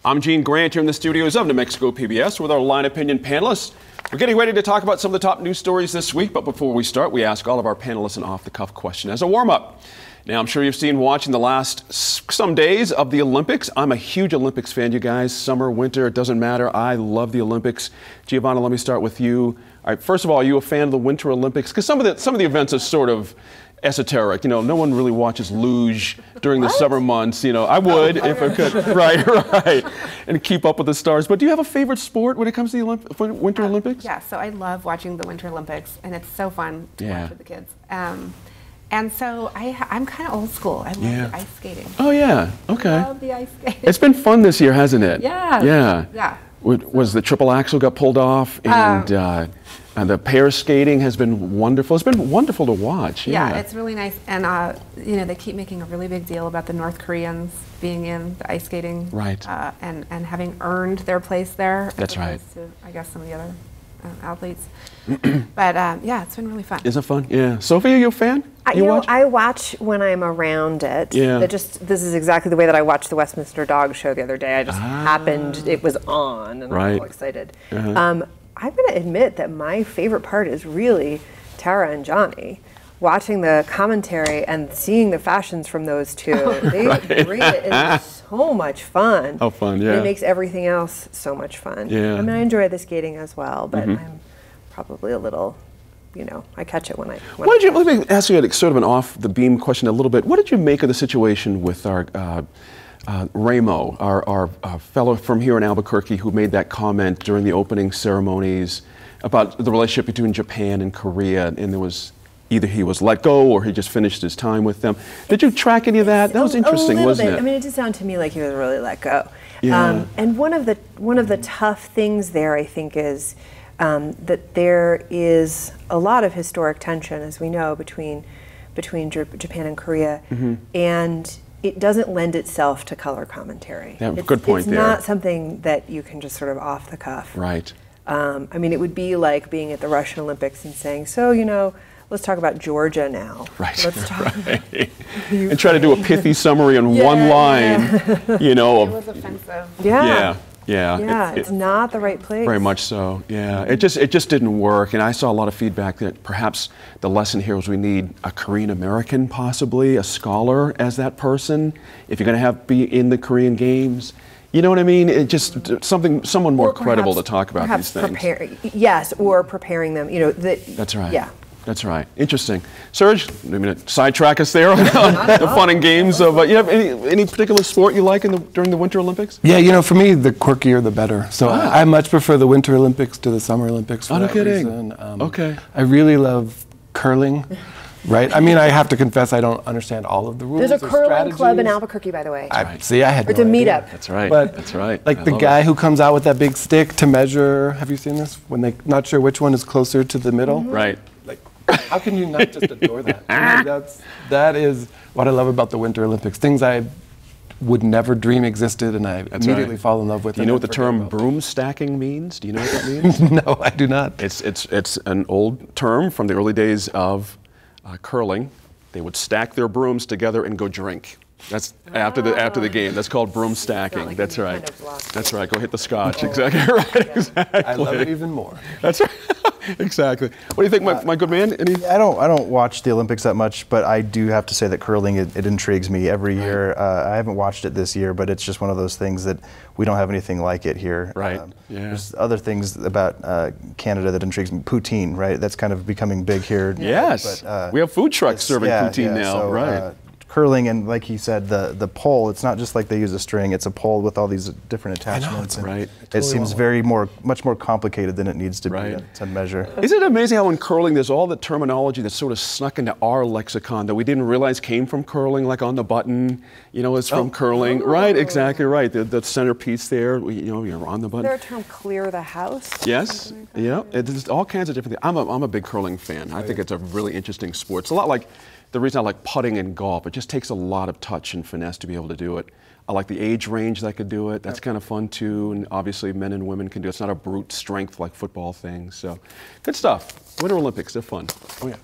I'm Gene Grant here in the studios of New Mexico PBS with our Line Opinion panelists. We're getting ready to talk about some of the top news stories this week, but before we start, we ask all of our panelists an off-the-cuff question as a warm-up. Now, I'm sure you've seen watching the last some days of the Olympics. I'm a huge Olympics fan, you guys. Summer, winter, it doesn't matter. I love the Olympics. Giovanna, let me start with you. All right, first of all, are you a fan of the Winter Olympics? Because some of the events are sort of esoteric. You know, no one really watches luge during the summer months. You know, I would if I could. Right. And keep up with the stars. But do you have a favorite sport when it comes to the Winter Olympics? Yeah, so I love watching the Winter Olympics, and it's so fun to watch with the kids. And so I'm kind of old school. I love the ice skating. Oh, yeah. Okay. I love the ice skating. It's been fun this year, hasn't it? Yeah. Was the triple axel got pulled off, and the pair skating has been wonderful. It's been wonderful to watch. Yeah, it's really nice. And, you know, they keep making a really big deal about the North Koreans being in the ice skating. Right. And having earned their place there. That's right. As opposed to, I guess, some of the other athletes. But, yeah, it's been really fun. Is it fun? Yeah. Sophie, are you a fan? I watch when I'm around it. Yeah. This is exactly the way that I watched the Westminster Dog Show the other day. I just happened, it was on, and I'm all excited. I'm going to admit that my favorite part is really Tara and Johnny. Watching the commentary and seeing the fashions from those two. They bring it is so much fun. Oh, fun, yeah. And it makes everything else so much fun. Yeah. I mean, I enjoy the skating as well, but I'm probably a little, you know, I catch it when I let me ask you a sort of an off-the-beam question a little bit. What did you make of the situation with our Ramo, our fellow from here in Albuquerque who made that comment during the opening ceremonies about the relationship between Japan and Korea, and there was either he was let go or he just finished his time with them. Did you track any of that? That was interesting, wasn't it? I mean, it did sound to me like he was really let go. Yeah. And one of the tough things there, I think, is that there is a lot of historic tension, as we know, between Japan and Korea, and it doesn't lend itself to color commentary. Yeah, good point there. It's not something that you can just sort of off the cuff. Right. I mean, it would be like being at the Russian Olympics and saying, so, you know, let's talk about Georgia now. Right. Let's talk about and try to do a pithy summary in one line, you know. It was offensive. Yeah. It's not the right place. Very much so. Yeah, it just didn't work, and I saw a lot of feedback that perhaps the lesson here was we need a Korean American, possibly a scholar as that person, if you're going to be in the Korean Games. You know what I mean? It just someone more credible to talk about these things. Or preparing them. You know That's right. Yeah. That's right. Interesting. Serge, I mean, sidetrack us there on the fun and games of. You have any particular sport you like during the Winter Olympics? Yeah, you know, for me, the quirkier the better. So I much prefer the Winter Olympics to the Summer Olympics for that reason. Okay. I really love curling. Right. I mean, I have to confess, I don't understand all of the rules. There's a curling club in Albuquerque, by the way. I had It's a meetup. That's right. But that's right. Like the guy who comes out with that big stick to measure. Have you seen this? When they're not sure which one is closer to the middle. Right. Like, how can you not just adore that? You know, that is what I love about the Winter Olympics. Things I would never dream existed, and I immediately fall in love with. Do you know what the term broom stacking means? Do you know what that means? No, I do not. It's an old term from the early days of curling. They would stack their brooms together and go drink. That's after the game. That's called broom stacking. Like That's right. kind of That's right. Go hit the scotch. Exactly right. Yeah. Exactly. I love it even more. That's right. Exactly. What do you think, my good man? I don't watch the Olympics that much, but I do have to say that curling it intrigues me every year. I haven't watched it this year, but it's just one of those things that we don't have anything like it here. Right. There's other things about Canada that intrigues me. Poutine, right? That's kind of becoming big here. Yes. But, we have food trucks serving poutine now. So, right. Curling, and like he said, the pole, it's not just like they use a string, it's a pole with all these different attachments. I know, right. It seems much more complicated than it needs to be to measure. Isn't it amazing how in curling there's all the terminology that's sort of snuck into our lexicon that we didn't realize came from curling, like on the button, you know, it's from curling. Right, exactly right. The centerpiece there, you know, you're on the button. Is there a term clear the house? Yes, yeah, there's all kinds of different things. I'm a big curling fan. I think it's a really interesting sport. It's a lot like the reason I like putting and golf. It just takes a lot of touch and finesse to be able to do it. I like the age range that could do it. That's kind of fun too. And obviously men and women can do it. It's not a brute strength like football thing. So good stuff. Winter Olympics, they're fun. Oh yeah.